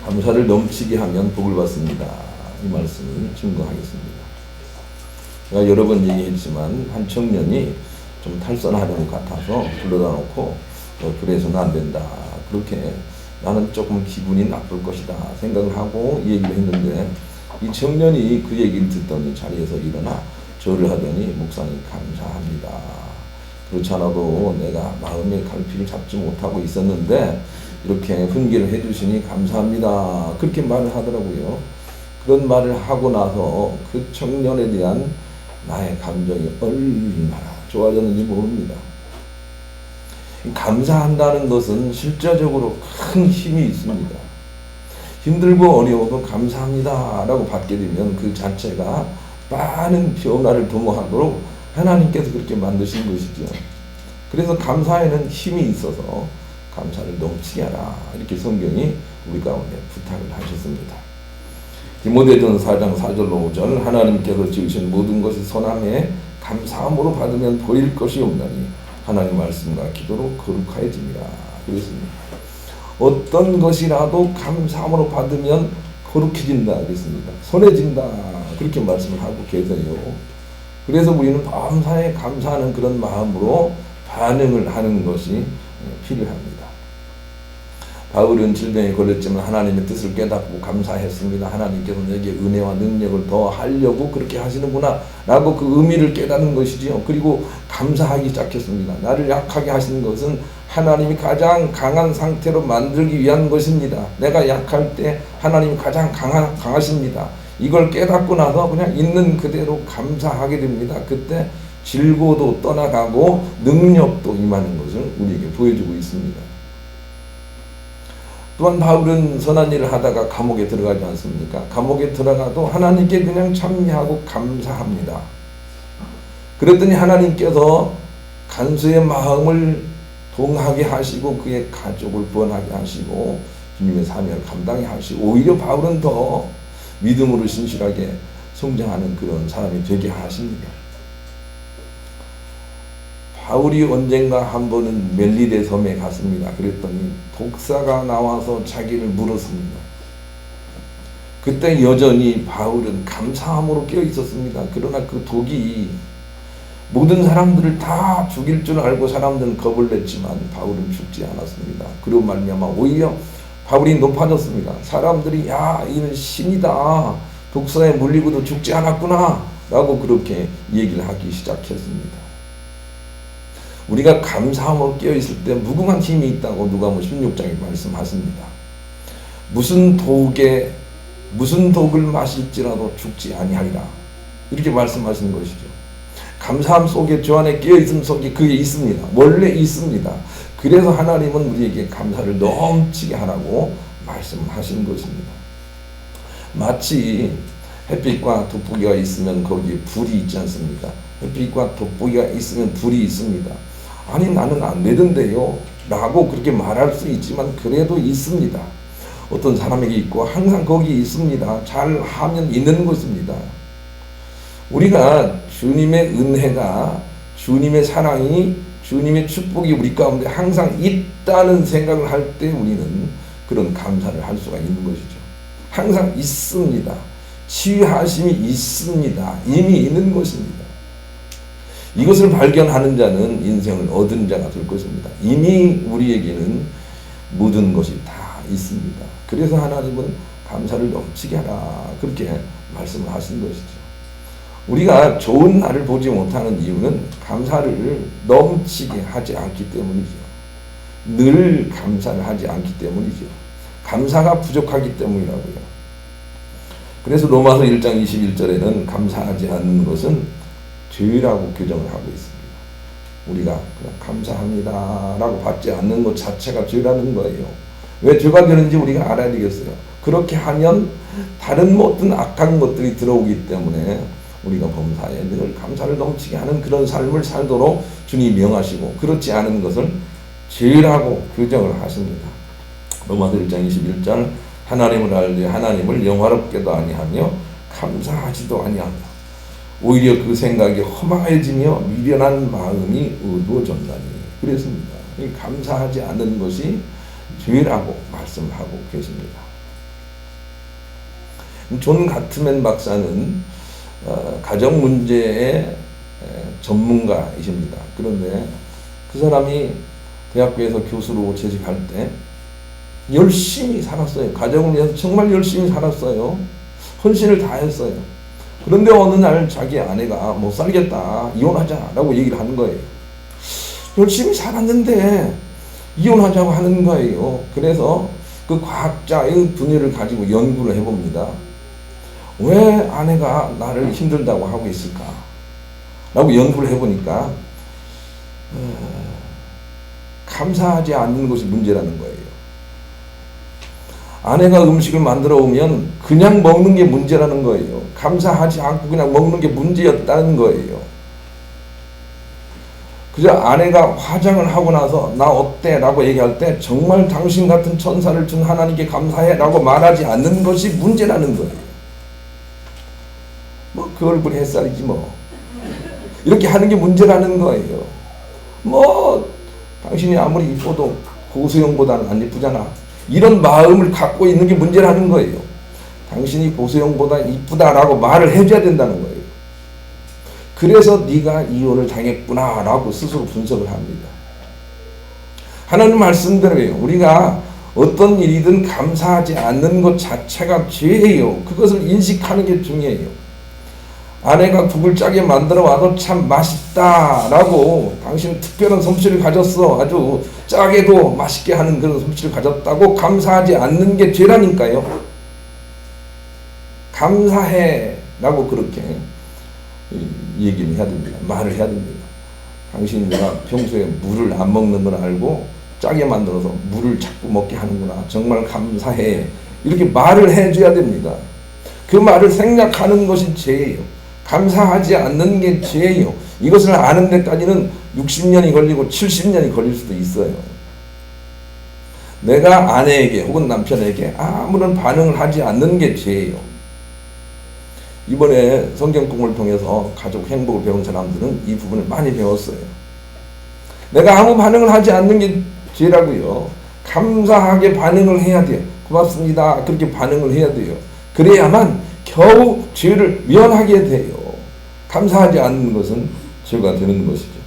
감사를 넘치게 하면 복을 받습니다. 이 말씀을 증거하겠습니다. 제가 여러 번 얘기했지만 한 청년이 좀 탈선하는 것 같아서 불러다 놓고 그래서는 안 된다. 그렇게 나는 조금 기분이 나쁠 것이다 생각을 하고 얘기를 했는데 이 청년이 그 얘기를 듣더니 자리에서 일어나 절을 하더니 목사님 감사합니다. 그렇지 않아도 내가 마음의 갈피를 잡지 못하고 있었는데 이렇게 훈계를 해주시니 감사합니다. 그렇게 말을 하더라고요. 그런 말을 하고 나서 그 청년에 대한 나의 감정이 얼마나 좋아졌는지 모릅니다. 감사한다는 것은 실제적으로 큰 힘이 있습니다. 힘들고 어려워도 감사합니다 라고 받게 되면 그 자체가 많은 변화를 도모하도록 하나님께서 그렇게 만드신 것이죠. 그래서 감사에는 힘이 있어서 감사를 넘치게 하라 이렇게 성경이 우리 가운데 부탁을 하셨습니다. 디모데전서 4장 4절로 5절 하나님께서 지으신 모든 것이 선함에 감사함으로 받으면 보일 것이 없나니 하나님 말씀과 기도로 거룩하여집니다. 그랬습니다. 어떤 것이라도 감사함으로 받으면 거룩해진다 그랬습니다. 선해진다 그렇게 말씀을 하고 계세요. 그래서 우리는 범사에 감사하는 그런 마음으로 반응을 하는 것이 필요합니다. 바울은 질병에 걸렸지만 하나님의 뜻을 깨닫고 감사했습니다. 하나님께서 내게 은혜와 능력을 더 하려고 그렇게 하시는구나 라고 그 의미를 깨닫는 것이지요. 그리고 감사하기 시작했습니다. 나를 약하게 하시는 것은 하나님이 가장 강한 상태로 만들기 위한 것입니다. 내가 약할 때 하나님이 가장 강하십니다. 이걸 깨닫고 나서 그냥 있는 그대로 감사하게 됩니다. 그때 질고도 떠나가고 능력도 임하는 것을 우리에게 보여주고 있습니다. 또한 바울은 선한 일을 하다가 감옥에 들어가지 않습니까? 감옥에 들어가도 하나님께 그냥 찬미하고 감사합니다. 그랬더니 하나님께서 간수의 마음을 동하게 하시고 그의 가족을 구원하게 하시고 주님의 사명을 감당하게 하시고 오히려 바울은 더 믿음으로 신실하게 성장하는 그런 사람이 되게 하십니다. 바울이 언젠가 한 번은 멜리데 섬에 갔습니다. 그랬더니 독사가 나와서 자기를 물었습니다. 그때 여전히 바울은 감사함으로 깨어 있었습니다. 그러나 그 독이 모든 사람들을 다 죽일 줄 알고 사람들은 겁을 냈지만 바울은 죽지 않았습니다. 그리고 말미암아 오히려 바울이 높아졌습니다. 사람들이 야 이는 신이다. 독사에 물리고도 죽지 않았구나 라고 그렇게 얘기를 하기 시작했습니다. 우리가 감사함으로 깨어있을 때 무궁한 힘이 있다고 누가복음 16장에 말씀하십니다. 무슨 독을 마실지라도 죽지 아니하리라 이렇게 말씀하시는 것이죠. 감사함 속에 주 안에 깨어있음 속에 그게 있습니다. 원래 있습니다. 그래서 하나님은 우리에게 감사를 넘치게 하라고 말씀하신 것입니다. 마치 햇빛과 돋보기가 있으면 거기에 불이 있지 않습니까? 햇빛과 돋보기가 있으면 불이 있습니다. 아니 나는 안 되던데요 라고 그렇게 말할 수 있지만 그래도 있습니다. 어떤 사람에게 있고 항상 거기 있습니다. 잘하면 있는 것입니다. 우리가 주님의 은혜가 주님의 사랑이 주님의 축복이 우리 가운데 항상 있다는 생각을 할 때 우리는 그런 감사를 할 수가 있는 것이죠. 항상 있습니다. 치유하심이 있습니다. 이미 있는 것입니다. 이것을 발견하는 자는 인생을 얻은 자가 될 것입니다. 이미 우리에게는 모든 것이 다 있습니다. 그래서 하나님은 감사를 넘치게 하라 그렇게 말씀을 하신 것이죠. 우리가 좋은 날을 보지 못하는 이유는 감사를 넘치게 하지 않기 때문이죠. 늘 감사를 하지 않기 때문이죠. 감사가 부족하기 때문이라고요. 그래서 로마서 1장 21절에는 감사하지 않는 것은 죄라고 규정을 하고 있습니다. 우리가 그냥 감사합니다 라고 받지 않는 것 자체가 죄라는 거예요. 왜 죄가 되는지 우리가 알아야 되겠어요. 그렇게 하면 다른 어떤 악한 것들이 들어오기 때문에 우리가 범사에 늘 감사를 넘치게 하는 그런 삶을 살도록 주님이 명하시고 그렇지 않은 것을 죄라고 규정을 하십니다. 로마서 1장 21절 하나님을 알되 하나님을 영화롭게도 아니하며 감사하지도 아니하며 오히려 그 생각이 허망해지며 미련한 마음이 어두워졌나니 그랬습니다. 감사하지 않는 것이 죄라고 말씀하고 계십니다. 존 가트맨 박사는 가정 문제의 전문가이십니다. 그런데 그 사람이 대학교에서 교수로 재직할 때 열심히 살았어요. 가정을 위해서 정말 열심히 살았어요. 헌신을 다 했어요. 그런데 어느 날 자기 아내가 못 살겠다, 이혼하자라고 얘기를 하는 거예요. 열심히 살았는데 이혼하자고 하는 거예요. 그래서 그 과학자의 분야를 가지고 연구를 해봅니다. 왜 아내가 나를 힘들다고 하고 있을까? 라고 연구를 해보니까 감사하지 않는 것이 문제라는 거예요. 아내가 음식을 만들어 오면 그냥 먹는 게 문제라는 거예요. 감사하지 않고 그냥 먹는 게 문제였다는 거예요. 그저 아내가 화장을 하고 나서 나 어때? 라고 얘기할 때 정말 당신 같은 천사를 준 하나님께 감사해 라고 말하지 않는 것이 문제라는 거예요. 뭐 그 얼굴이 햇살이지 뭐 이렇게 하는 게 문제라는 거예요. 뭐 당신이 아무리 이뻐도 고소영보다는 안 예쁘잖아, 이런 마음을 갖고 있는 게 문제라는 거예요. 당신이 고소영보다 이쁘다라고 말을 해줘야 된다는 거예요. 그래서 네가 이혼을 당했구나 라고 스스로 분석을 합니다. 하나님 말씀대로예요. 우리가 어떤 일이든 감사하지 않는 것 자체가 죄예요. 그것을 인식하는 게 중요해요. 아내가 국을 짜게 만들어 와도 참 맛있다라고, 당신은 특별한 솜씨를 가졌어, 아주 짜게도 맛있게 하는 그런 솜씨를 가졌다고 감사하지 않는 게 죄라니까요. 감사해 라고 그렇게 얘기를 해야 됩니다. 말을 해야 됩니다. 당신이 내가 평소에 물을 안 먹는 걸 알고 짜게 만들어서 물을 자꾸 먹게 하는구나, 정말 감사해, 이렇게 말을 해줘야 됩니다. 그 말을 생략하는 것이 죄예요. 감사하지 않는 게 죄예요. 이것을 아는 데까지는 60년이 걸리고 70년이 걸릴 수도 있어요. 내가 아내에게 혹은 남편에게 아무런 반응을 하지 않는 게 죄예요. 이번에 성경공을 통해서 가족 행복을 배운 사람들은 이 부분을 많이 배웠어요. 내가 아무 반응을 하지 않는 게 죄라고요. 감사하게 반응을 해야 돼요. 고맙습니다, 그렇게 반응을 해야 돼요. 그래야만 겨우 죄를 면하게 돼요. 감사하지 않는 것은 죄가 되는 것이죠.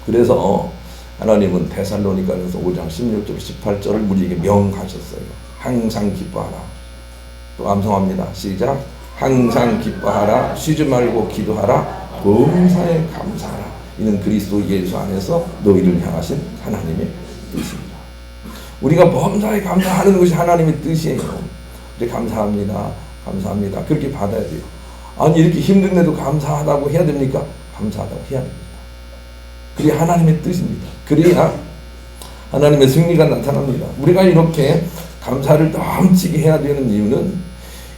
그래서 하나님은 데살로니가전서 5장 16절 18절을 우리에게 명하셨어요. 항상 기뻐하라. 또 암송합니다. 시작. 항상 기뻐하라. 쉬지 말고 기도하라. 범사에 감사하라. 이는 그리스도 예수 안에서 너희를 향하신 하나님의 뜻입니다. 우리가 범사에 감사하는 것이 하나님의 뜻이에요. 감사합니다, 감사합니다, 그렇게 받아야 돼요. 아니 이렇게 힘든데도 감사하다고 해야 됩니까? 감사하다고 해야 됩니다. 그게 하나님의 뜻입니다. 그래야 하나님의 승리가 나타납니다. 우리가 이렇게 감사를 넘치게 해야 되는 이유는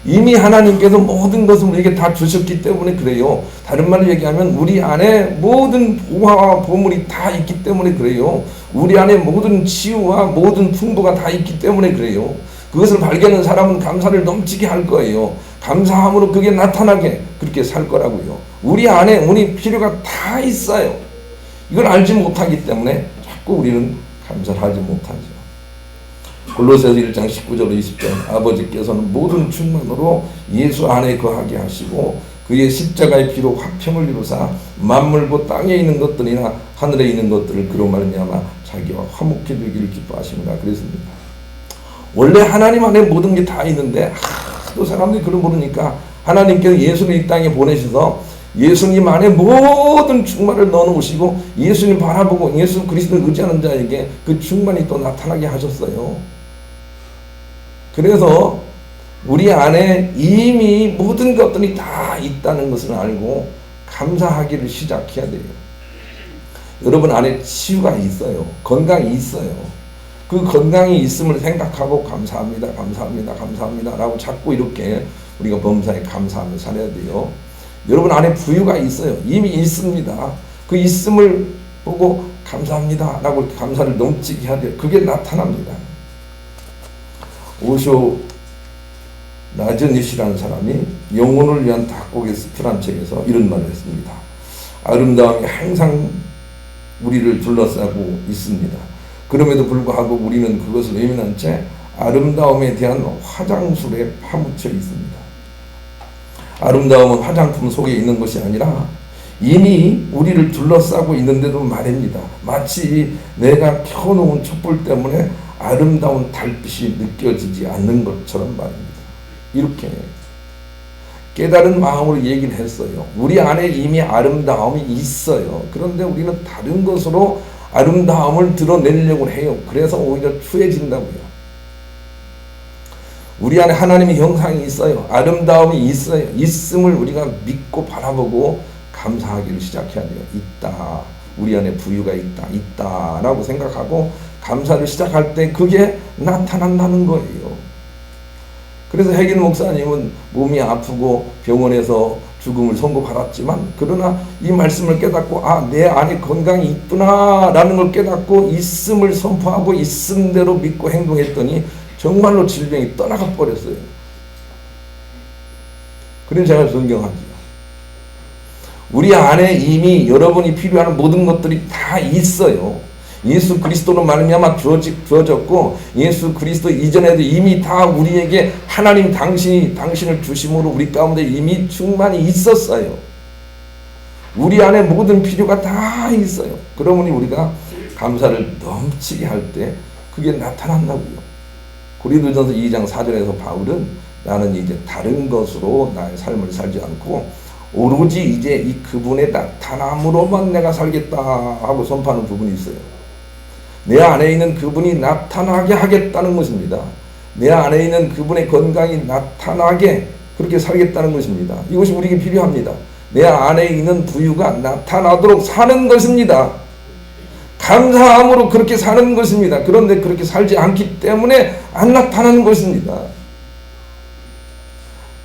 이미 하나님께서 모든 것을 우리에게 다 주셨기 때문에 그래요. 다른 말로 얘기하면 우리 안에 모든 보화와 보물이 다 있기 때문에 그래요. 우리 안에 모든 치유와 모든 풍부가 다 있기 때문에 그래요. 그것을 발견한 사람은 감사를 넘치게 할 거예요. 감사함으로 그게 나타나게 그렇게 살 거라고요. 우리 안에 우리 필요가 다 있어요. 이걸 알지 못하기 때문에 자꾸 우리는 감사를 하지 못하죠. 골로새서 1장 19절 20절 아버지께서는 모든 충만으로 예수 안에 거하게 하시고 그의 십자가의 피로 화평을 이루사 만물고 땅에 있는 것들이나 하늘에 있는 것들을 그로 말미암아 자기와 화목해 되기를 기뻐하시는가 그랬습니다. 원래 하나님 안에 모든 게 다 있는데 하도 사람들이 그걸 모르니까 하나님께서 예수를 이 땅에 보내셔서 예수님 안에 모든 충만을 넣어놓으시고 예수님 바라보고 예수 그리스도를 의지하는 자에게 그 충만이 또 나타나게 하셨어요. 그래서 우리 안에 이미 모든 것들이 다 있다는 것을 알고 감사하기를 시작해야 돼요. 여러분 안에 치유가 있어요. 건강이 있어요. 그 건강이 있음을 생각하고 감사합니다, 감사합니다, 감사합니다 라고 자꾸 이렇게 우리가 범사에 감사하며 살아야 돼요. 여러분 안에 부유가 있어요. 이미 있습니다. 그 있음을 보고 감사합니다 라고 감사를 넘치게 해야 돼요. 그게 나타납니다. 오쇼 라저니시라는 사람이 영혼을 위한 닭고기 숲이라는 책에서 이런 말을 했습니다. 아름다움이 항상 우리를 둘러싸고 있습니다. 그럼에도 불구하고 우리는 그것을 외면한 채 아름다움에 대한 화장술에 파묻혀 있습니다. 아름다움은 화장품 속에 있는 것이 아니라 이미 우리를 둘러싸고 있는데도 말입니다. 마치 내가 켜놓은 촛불 때문에 아름다운 달빛이 느껴지지 않는 것처럼 말입니다. 이렇게 깨달은 마음으로 얘기를 했어요. 우리 안에 이미 아름다움이 있어요. 그런데 우리는 다른 것으로 아름다움을 드러내려고 해요. 그래서 오히려 추해진다고요. 우리 안에 하나님의 형상이 있어요. 아름다움이 있어요. 있음을 우리가 믿고 바라보고 감사하기를 시작해야 돼요. 있다. 우리 안에 부유가 있다. 라고 생각하고 감사를 시작할 때 그게 나타난다는 거예요. 그래서 혜긴 목사님은 몸이 아프고 병원에서 죽음을 선고받았지만 그러나 이 말씀을 깨닫고 내 안에 건강이 있구나 라는 걸 깨닫고 있음을 선포하고 있음대로 믿고 행동했더니 정말로 질병이 떠나가 버렸어요. 그래서 제가 존경하지요. 우리 안에 이미 여러분이 필요한 모든 것들이 다 있어요. 예수 그리스도로 말미암아 주어졌고 예수 그리스도 이전에도 이미 다 우리에게 하나님 당신을 주심으로 우리 가운데 이미 충만히 있었어요. 우리 안에 모든 필요가 다 있어요. 그러므니 우리가 감사를 넘치게 할 때 그게 나타난다고요. 고린도전서 2장 4절에서 바울은 나는 이제 다른 것으로 나의 삶을 살지 않고 오로지 이제 이 그분의 나타남으로만 내가 살겠다 하고 선포하는 부분이 있어요. 내 안에 있는 그분이 나타나게 하겠다는 것입니다. 내 안에 있는 그분의 건강이 나타나게 그렇게 살겠다는 것입니다. 이것이 우리에게 필요합니다. 내 안에 있는 부유가 나타나도록 사는 것입니다. 감사함으로 그렇게 사는 것입니다. 그런데 그렇게 살지 않기 때문에 안 나타나는 것입니다.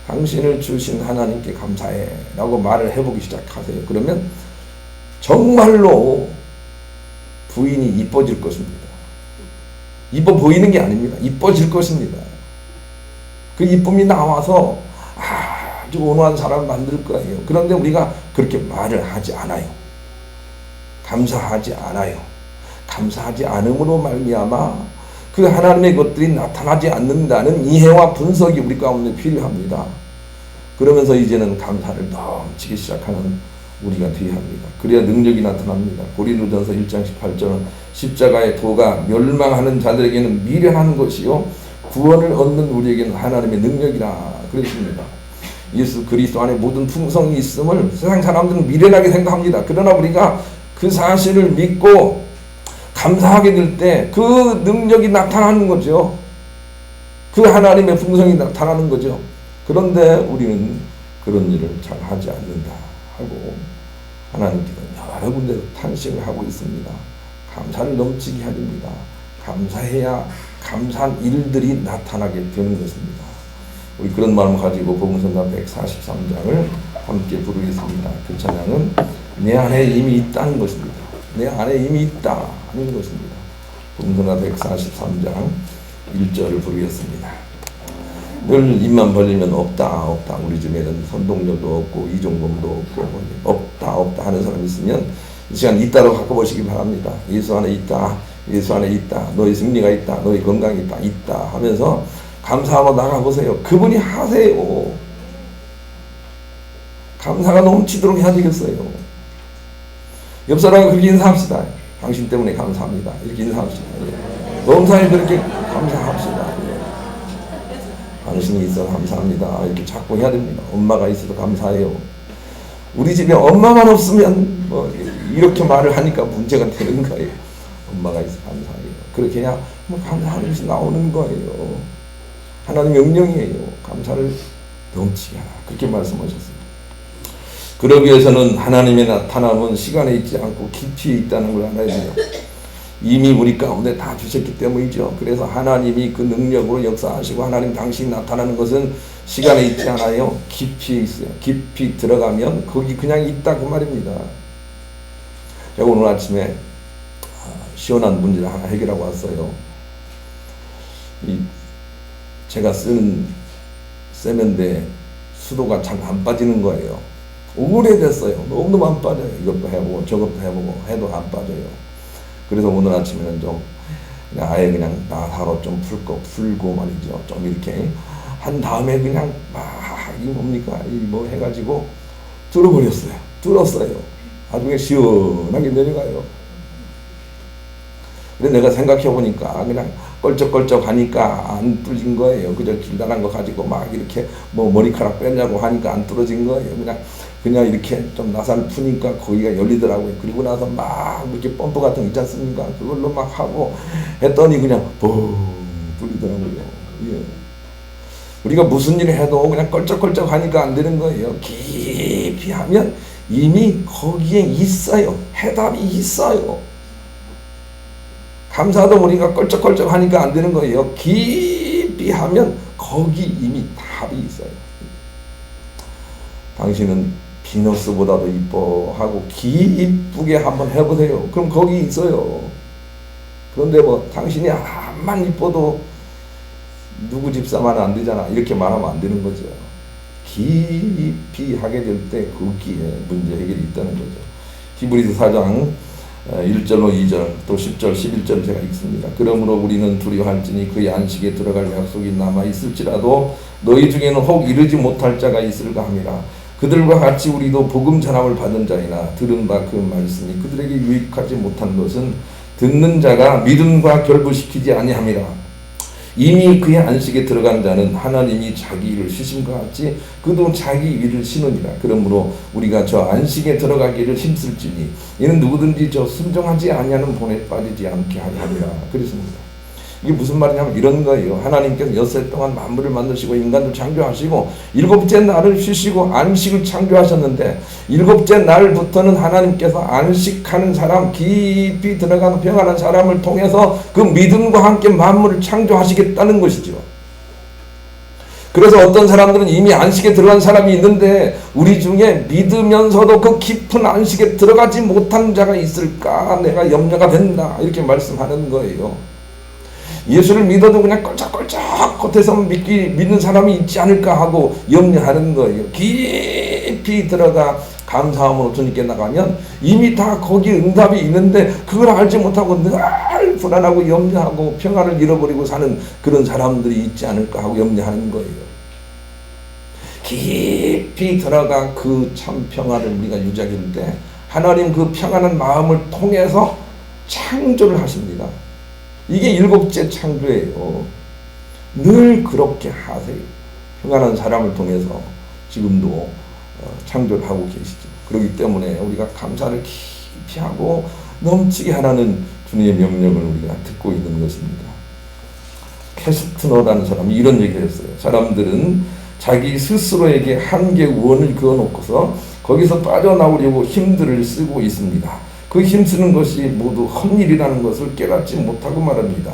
당신을 주신 하나님께 감사해 라고 말을 해보기 시작하세요. 그러면 정말로 부인이 이뻐질 것입니다. 이뻐 보이는 게 아닙니다. 이뻐질 것입니다. 그 이쁨이 나와서 아주 온화한 사람 만들 거예요. 그런데 우리가 그렇게 말을 하지 않아요. 감사하지 않아요. 감사하지 않음으로 말미암아 그 하나님의 것들이 나타나지 않는다는 이해와 분석이 우리 가운데 필요합니다. 그러면서 이제는 감사를 넘치기 시작하는 우리가 되어야 합니다. 그래야 능력이 나타납니다. 고린도전서 1장 18절은 십자가의 도가 멸망하는 자들에게는 미련한 것이요 구원을 얻는 우리에게는 하나님의 능력이라 그랬습니다. 예수 그리스도 안에 모든 풍성이 있음을 세상 사람들은 미련하게 생각합니다. 그러나 우리가 그 사실을 믿고 감사하게 될 때 그 능력이 나타나는 거죠. 그 하나님의 풍성이 나타나는 거죠. 그런데 우리는 그런 일을 잘 하지 않는다 하고 하나님께서 여러 군데서 탄식을 하고 있습니다. 감사를 넘치게 해야 됩니다. 감사해야 감사한 일들이 나타나게 되는 것입니다. 우리 그런 마음을 가지고 복음성가 143장을 함께 부르겠습니다. 그 찬양은 내 안에 이미 있다는 것입니다. 내 안에 이미 있다는 것입니다. 복음성가 143장 1절을 부르겠습니다. 늘 입만 벌리면 없다 우리 중에는 선동열도 없고 이종범도 없고 없다 하는 사람이 있으면 이 시간 있다로 바꿔보시기 바랍니다. 예수 안에 있다, 예수 안에 있다, 너의 승리가 있다, 너의 건강이 있다 하면서 감사하고 나가보세요. 그분이 하세요. 감사가 넘치도록 해야 되겠어요. 옆 사람과 그렇게 인사합시다. 당신 때문에 감사합니다. 이렇게 인사합시다. 넘사에 그렇게 감사합시다. 당신이 있어서 감사합니다. 이렇게 자꾸 해야 됩니다. 엄마가 있어서 감사해요. 우리 집에 엄마만 없으면 뭐 이렇게 말을 하니까 문제가 되는 거예요. 엄마가 있어서 감사해요. 그렇게 해야 뭐 감사하는 것이 나오는 거예요. 하나님 명령이에요. 감사를 넘치게 하라. 그렇게 말씀하셨습니다. 그러기 위해서는 하나님의 나타남은 시간에 있지 않고 깊이 있다는 걸 알아야 돼요. 이미 우리 가운데 다 주셨기 때문이죠. 그래서 하나님이 그 능력으로 역사하시고 하나님 당신이 나타나는 것은 시간에 있지 않아요. 깊이 있어요. 깊이 들어가면 거기 그냥 있다 그 말입니다. 제가 오늘 아침에 시원한 문제를 하나 해결하고 왔어요. 제가 쓰는 세면대 수도가 잘 안 빠지는 거예요. 오래됐어요. 너무 안 빠져요. 이것도 해보고 저것도 해보고 해도 안 빠져요. 그래서 오늘 아침에는 좀 아예 그냥 나사로 좀 풀고 말이죠. 좀 이렇게 한 다음에 그냥 막 이 뭡니까? 이 뭐 해가지고 뚫어버렸어요. 뚫었어요. 나중에 시원하게 내려가요. 근데 내가 생각해보니까 그냥 껄쩍껄쩍 하니까 안 뚫린 거예요. 그저 길다란 거 가지고 막 이렇게 뭐 머리카락 빼려고 하니까 안 뚫어진 거예요. 그냥 이렇게 좀 나살 푸니까 거기가 열리더라고요. 그리고 나서 막 이렇게 펌프 같은 거 있지 않습니까? 그걸로 막 하고 했더니 그냥 뻥 뚫리더라고요. 예. 우리가 무슨 일을 해도 그냥 껄쩍껄쩍 하니까 안 되는 거예요. 깊이 하면 이미 거기에 있어요. 해답이 있어요. 감사도 우리가 껄쩍껄쩍 하니까 안 되는 거예요. 깊이 하면 거기 이미 답이 있어요. 당신은 비너스보다도 이뻐하고 기쁘게 한번 해보세요. 그럼 거기 있어요. 그런데 뭐 당신이 암만 이뻐도 누구 집사만 안 되잖아. 이렇게 말하면 안 되는 거죠. 깊이 하게 될 때 거기에 문제 해결이 있다는 거죠. 히브리서 4장 1절로 2절 또 10절 11절 제가 읽습니다. 그러므로 우리는 두려워할지니 그의 안식에 들어갈 약속이 남아있을지라도 너희 중에는 혹 이르지 못할 자가 있을까 함이라. 그들과 같이 우리도 복음 전함을 받은 자이나 들은 바 그 말씀이 그들에게 유익하지 못한 것은 듣는 자가 믿음과 결부시키지 아니함이라. 이미 그의 안식에 들어간 자는 하나님이 자기 일을 쉬심과 같이 그도 자기 일을 쉬느니라. 그러므로 우리가 저 안식에 들어가기를 힘쓸지니 이는 누구든지 저 순종하지 아니하는 본에 빠지지 않게 하려 함이라. 그랬습니다. 이게 무슨 말이냐면 이런 거예요. 하나님께서 엿새 동안 만물을 만드시고 인간을 창조하시고 일곱째 날을 쉬시고 안식을 창조하셨는데 일곱째 날부터는 하나님께서 안식하는 사람, 깊이 들어가는 평안한 사람을 통해서 그 믿음과 함께 만물을 창조하시겠다는 것이죠. 그래서 어떤 사람들은 이미 안식에 들어간 사람이 있는데 우리 중에 믿으면서도 그 깊은 안식에 들어가지 못한 자가 있을까 내가 염려가 된다 이렇게 말씀하는 거예요. 예수를 믿어도 그냥 껄쩍껄쩍 겉에서 믿는 사람이 있지 않을까 하고 염려하는 거예요. 깊이 들어가 감사함으로 주님께 나가면 이미 다 거기 응답이 있는데 그걸 알지 못하고 늘 불안하고 염려하고 평안을 잃어버리고 사는 그런 사람들이 있지 않을까 하고 염려하는 거예요. 깊이 들어가 그 참 평안을 우리가 유지하게 될 때 하나님 그 평안한 마음을 통해서 창조를 하십니다. 이게 일곱째 창조예요. 늘 그렇게 하세요. 평안한 사람을 통해서 지금도 창조를 하고 계시죠. 그렇기 때문에 우리가 감사를 깊이 하고 넘치게 하라는 주님의 명령을 우리가 듣고 있는 것입니다. 캐스트너라는 사람이 이런 얘기를 했어요. 사람들은 자기 스스로에게 한계 원을 그어놓고서 거기서 빠져나오려고 힘들을 쓰고 있습니다. 그 힘쓰는 것이 모두 헛일이라는 것을 깨닫지 못하고 말합니다.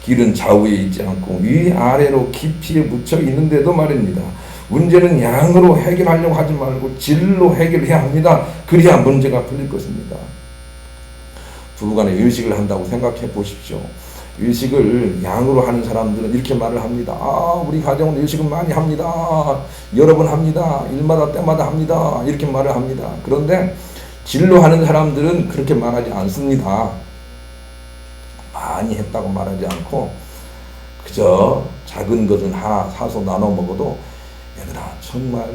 길은 좌우에 있지 않고 위아래로 깊이에 묻혀 있는데도 말입니다. 문제는 양으로 해결하려고 하지 말고 질로 해결해야 합니다. 그래야 문제가 풀릴 것입니다. 부부간에 의식을 한다고 생각해 보십시오. 의식을 양으로 하는 사람들은 이렇게 말을 합니다. 우리 가정은 의식을 많이 합니다. 여러 번 합니다. 일마다 때마다 합니다. 이렇게 말을 합니다. 그런데 진로 하는 사람들은 그렇게 말하지 않습니다. 많이 했다고 말하지 않고 그저 작은 것은 하나 사서 나눠 먹어도 얘들아 정말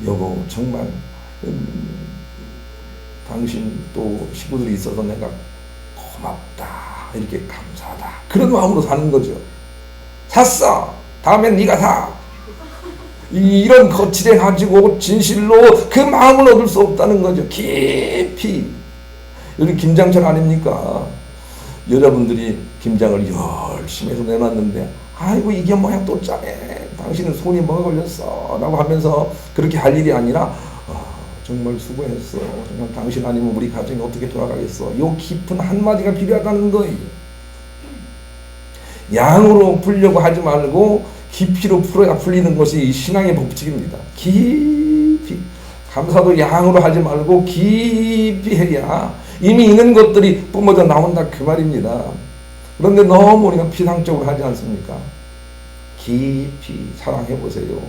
여보 정말 당신 또 식구들이 있어서 내가 고맙다 이렇게 감사하다 그런 마음으로 사는 거죠. 샀어 다음엔 네가 사 이런 거칠해 가지고 진실로 그 마음을 얻을 수 없다는 거죠. 깊이. 여기 김장철 아닙니까? 여자분들이 김장을 열심히 해서 내놨는데 아이고 이게 뭐야 또 짜네. 당신은 손이 뭐가 걸렸어 라고 하면서 그렇게 할 일이 아니라 정말 수고했어. 정말 당신 아니면 우리 가정이 어떻게 돌아가겠어. 요 깊은 한마디가 필요하다는 거예요. 양으로 풀려고 하지 말고 깊이로 풀어야 풀리는 것이 이 신앙의 법칙입니다. 깊이. 감사도 양으로 하지 말고 깊이 해야 이미 있는 것들이 뿜어져 나온다 그 말입니다. 그런데 너무 우리가 피상적으로 하지 않습니까? 깊이 사랑해보세요.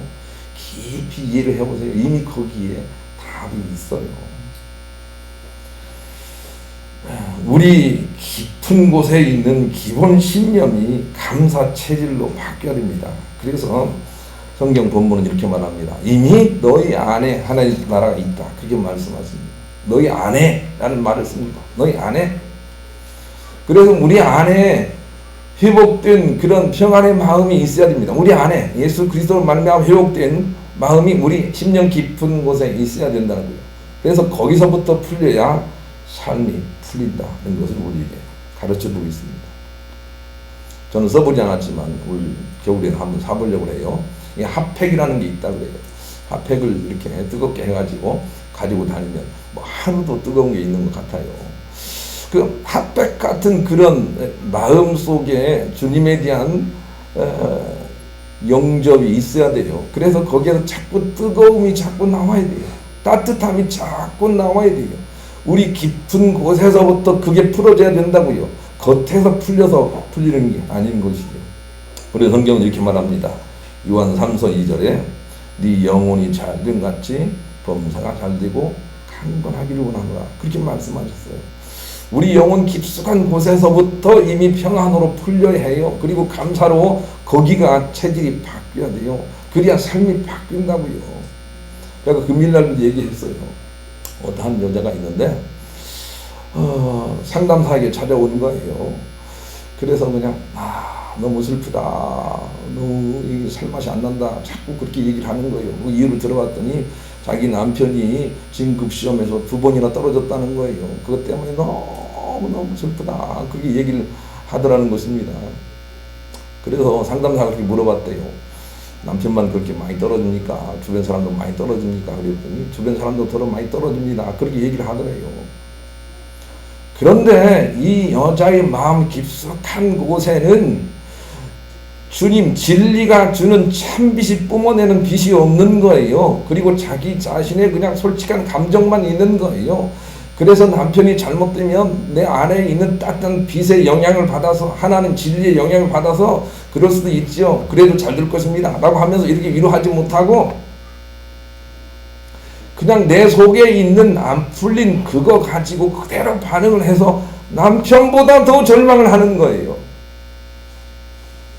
깊이 이해를 해보세요. 이미 거기에 답이 있어요. 우리 깊은 곳에 있는 기본 신념이 감사 체질로 바뀌어야 됩니다. 그래서 성경 본문은 이렇게 말합니다. 이미 너희 안에 하나님 나라가 있다. 그렇게 말씀하십니다. 너희 안에라는 말을 씁니다. 너희 안에. 그래서 우리 안에 회복된 그런 평안의 마음이 있어야 됩니다. 우리 안에 예수 그리스도로 말미암아 회복된 마음이 우리 심령 깊은 곳에 있어야 된다는 거예요. 그래서 거기서부터 풀려야 삶이 풀린다는 것을 우리에게 가르쳐주고 있습니다. 저는 써보지 않았지만 올 겨울에 한번 사보려고 해요. 이 핫팩이라는 게 있다 그래요. 핫팩을 이렇게 뜨겁게 해가지고 가지고 다니면 뭐 하루도 뜨거운 게 있는 것 같아요. 그 핫팩 같은 그런 마음 속에 주님에 대한 영접이 있어야 돼요. 그래서 거기에서 자꾸 뜨거움이 자꾸 나와야 돼요. 따뜻함이 자꾸 나와야 돼요. 우리 깊은 곳에서부터 그게 풀어져야 된다고요. 겉에서 풀려서 풀리는 게 아닌 것이죠. 그래서 성경은 이렇게 말합니다. 요한 3서 2절에 네 영혼이 잘됨같이 범사가 잘되고 강건하기를 원하노라. 그렇게 말씀하셨어요. 우리 영혼 깊숙한 곳에서부터 이미 평안으로 풀려야 해요. 그리고 감사로 거기가 체질이 바뀌어야 돼요. 그래야 삶이 바뀐다고요. 제가 금일날 얘기했어요. 어떤 여자가 있는데 상담사에게 찾아오는 거예요. 그래서 그냥 너무 슬프다. 너무 살맛이 안 난다. 자꾸 그렇게 얘기를 하는 거예요. 그 이유를 들어봤더니 자기 남편이 진급시험에서 2번이나 떨어졌다는 거예요. 그것 때문에 너무 슬프다. 그렇게 얘기를 하더라는 것입니다. 그래서 상담사가 그렇게 물어봤대요. 남편만 그렇게 많이 떨어집니까? 주변 사람도 많이 떨어집니까? 그랬더니 주변 사람도 더 많이 떨어집니다. 그렇게 얘기를 하더래요. 그런데 이 여자의 마음 깊숙한 곳에는 주님 진리가 주는 참빛이 뿜어내는 빛이 없는 거예요. 그리고 자기 자신의 그냥 솔직한 감정만 있는 거예요. 그래서 남편이 잘못되면 내 안에 있는 따뜻한 빛의 영향을 받아서 하나님 진리의 영향을 받아서 그럴 수도 있죠. 그래도 잘 될 것입니다 라고 하면서 이렇게 위로하지 못하고 그냥 내 속에 있는 안 풀린 그거 가지고 그대로 반응을 해서 남편보다 더 절망을 하는 거예요.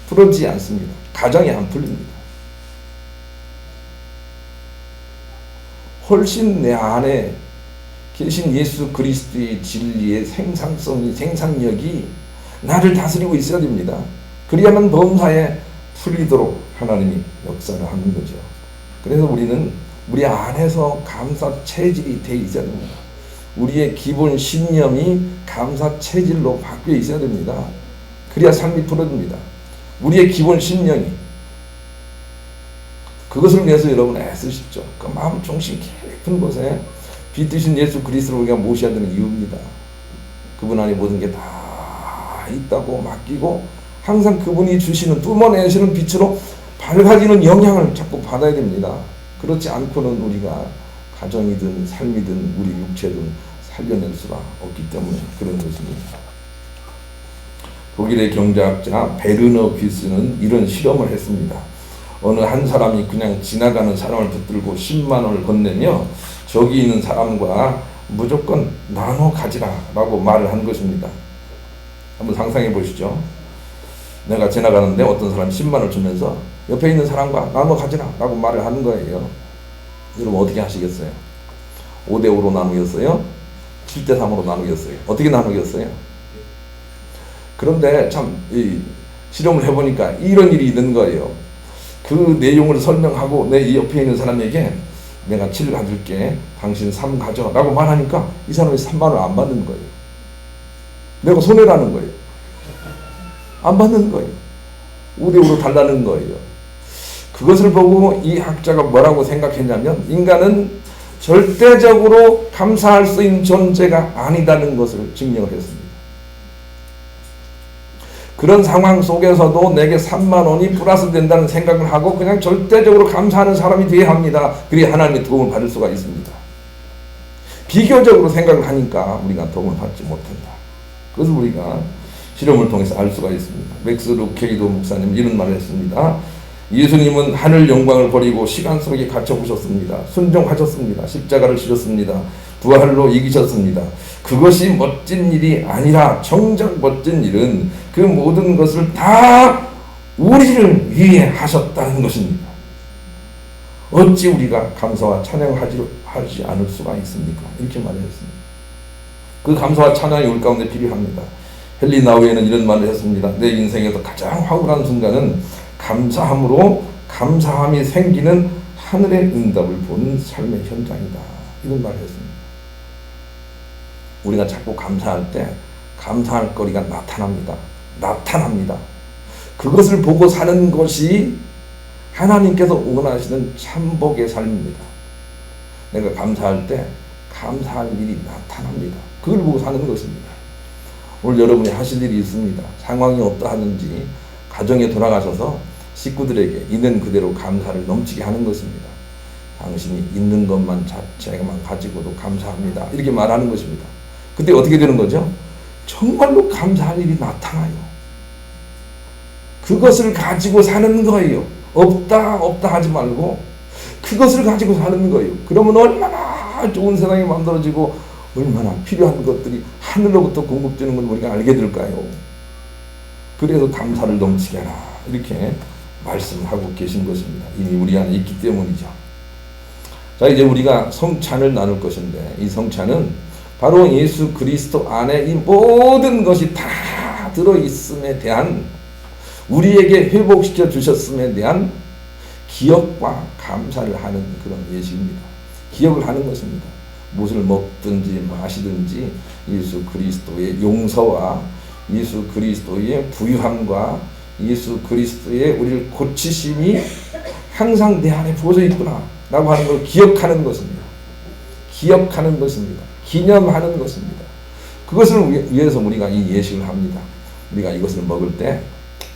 풀어지지 않습니다. 가정이 안 풀립니다. 훨씬 내 안에 계신 예수 그리스도의 진리의 생산력이 나를 다스리고 있어야 됩니다. 그래야만 범사에 풀리도록 하나님이 역사를 하는 거죠. 그래서 우리는 우리 안에서 감사 체질이 돼 있어야 됩니다. 우리의 기본 신념이 감사 체질로 바뀌어 있어야 됩니다. 그래야 삶이 풀어집니다. 우리의 기본 신념이 그것을 위해서 여러분 애쓰십시오. 그 마음 중심 깊은 곳에 빛드신 예수 그리스도를 우리가 모셔야 되는 이유입니다. 그분 안에 모든 게 다 있다고 맡기고 항상 그분이 주시는 뿜어내시는 빛으로 밝아지는 영향을 자꾸 받아야 됩니다. 그렇지 않고는 우리가 가정이든 삶이든 우리 육체든 살려낼 수가 없기 때문에 그런 것입니다. 독일의 경제학자 베르너 귀스는 이런 실험을 했습니다. 어느 한 사람이 그냥 지나가는 사람을 붙들고 10만 원을 건네며 저기 있는 사람과 무조건 나눠 가지라 라고 말을 한 것입니다. 한번 상상해 보시죠. 내가 지나가는데 어떤 사람이 10만 원을 주면서 옆에 있는 사람과 나눠 가지라 라고 말을 하는 거예요. 여러분 어떻게 하시겠어요? 5대5로 나누겠어요? 7대3으로 나누겠어요? 어떻게 나누겠어요? 그런데 참 실험을 해보니까 이런 일이 있는 거예요. 그 내용을 설명하고 내 옆에 있는 사람에게 내가 7 가질게 당신 3 가져 라고 말하니까 이 사람이 3만 원을 안 받는 거예요. 내가 손해라는 거예요. 안 받는 거예요. 5대5로 달라는 거예요. 그것을 보고 이 학자가 뭐라고 생각했냐면 인간은 절대적으로 감사할 수 있는 존재가 아니다는 것을 증명을 했습니다. 그런 상황 속에서도 내게 3만 원이 플러스 된다는 생각을 하고 그냥 절대적으로 감사하는 사람이 되어야 합니다. 그래야 하나님의 도움을 받을 수가 있습니다. 비교적으로 생각을 하니까 우리가 도움을 받지 못한다. 그것을 우리가 실험을 통해서 알 수가 있습니다. 맥스 루케이도 목사님 이런 말을 했습니다. 예수님은 하늘 영광을 버리고 시간 속에 갇혀보셨습니다. 순종하셨습니다. 십자가를 지셨습니다. 부활로 이기셨습니다. 그것이 멋진 일이 아니라 정작 멋진 일은 그 모든 것을 다 우리를 위해 하셨다는 것입니다. 어찌 우리가 감사와 찬양하지 않을 수가 있습니까? 이렇게 말했습니다. 그 감사와 찬양이 우리 가운데 필요합니다. 헨리 나우에는 이런 말을 했습니다. 내 인생에서 가장 황홀한 순간은 감사함으로 감사함이 생기는 하늘의 응답을 보는 삶의 현장이다. 이런 말을 했습니다. 우리가 자꾸 감사할 때 감사할 거리가 나타납니다. 그것을 보고 사는 것이 하나님께서 원하시는 참복의 삶입니다. 내가 감사할 때 감사할 일이 나타납니다. 그걸 보고 사는 것입니다. 오늘 여러분이 하실 일이 있습니다. 상황이 어떠하든지 가정에 돌아가셔서 식구들에게 있는 그대로 감사를 넘치게 하는 것입니다. 당신이 있는 것만 자체만 가지고도 감사합니다. 이렇게 말하는 것입니다. 그때 어떻게 되는 거죠? 정말로 감사할 일이 나타나요. 그것을 가지고 사는 거예요. 없다 하지 말고 그것을 가지고 사는 거예요. 그러면 얼마나 좋은 세상이 만들어지고 얼마나 필요한 것들이 하늘로부터 공급되는 걸 우리가 알게 될까요? 그래서 감사를 넘치게 하라 이렇게 말씀하고 계신 것입니다. 이미 우리 안에 있기 때문이죠. 자, 이제 우리가 성찬을 나눌 것인데 이 성찬은 바로 예수 그리스도 안에 이 모든 것이 다 들어있음에 대한 우리에게 회복시켜 주셨음에 대한 기억과 감사를 하는 그런 예식입니다. 기억을 하는 것입니다. 무엇을 먹든지 마시든지 예수 그리스도의 용서와 예수 그리스도의 부유함과 예수 그리스도의 우리를 고치심이 항상 내 안에 부어져 있구나 라고 하는 걸 기억하는 것입니다. 기억하는 것입니다. 기념하는 것입니다. 그것을 위해서 우리가 이 예식을 합니다. 우리가 이것을 먹을 때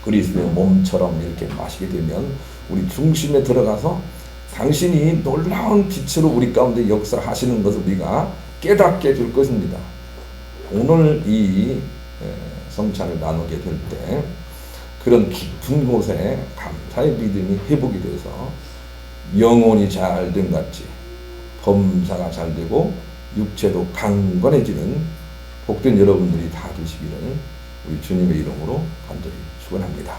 그리스도의 몸처럼 이렇게 마시게 되면 우리 중심에 들어가서 당신이 놀라운 빛으로 우리 가운데 역사하시는 것을 우리가 깨닫게 될 것입니다. 오늘 이 성찬을 나누게 될 때 그런 깊은 곳에 감사의 믿음이 회복이 돼서 영혼이 잘 된 같이 범사가 잘 되고 육체도 강건해지는 복된 여러분들이 다 되시기를 우리 주님의 이름으로 간절히 축원합니다.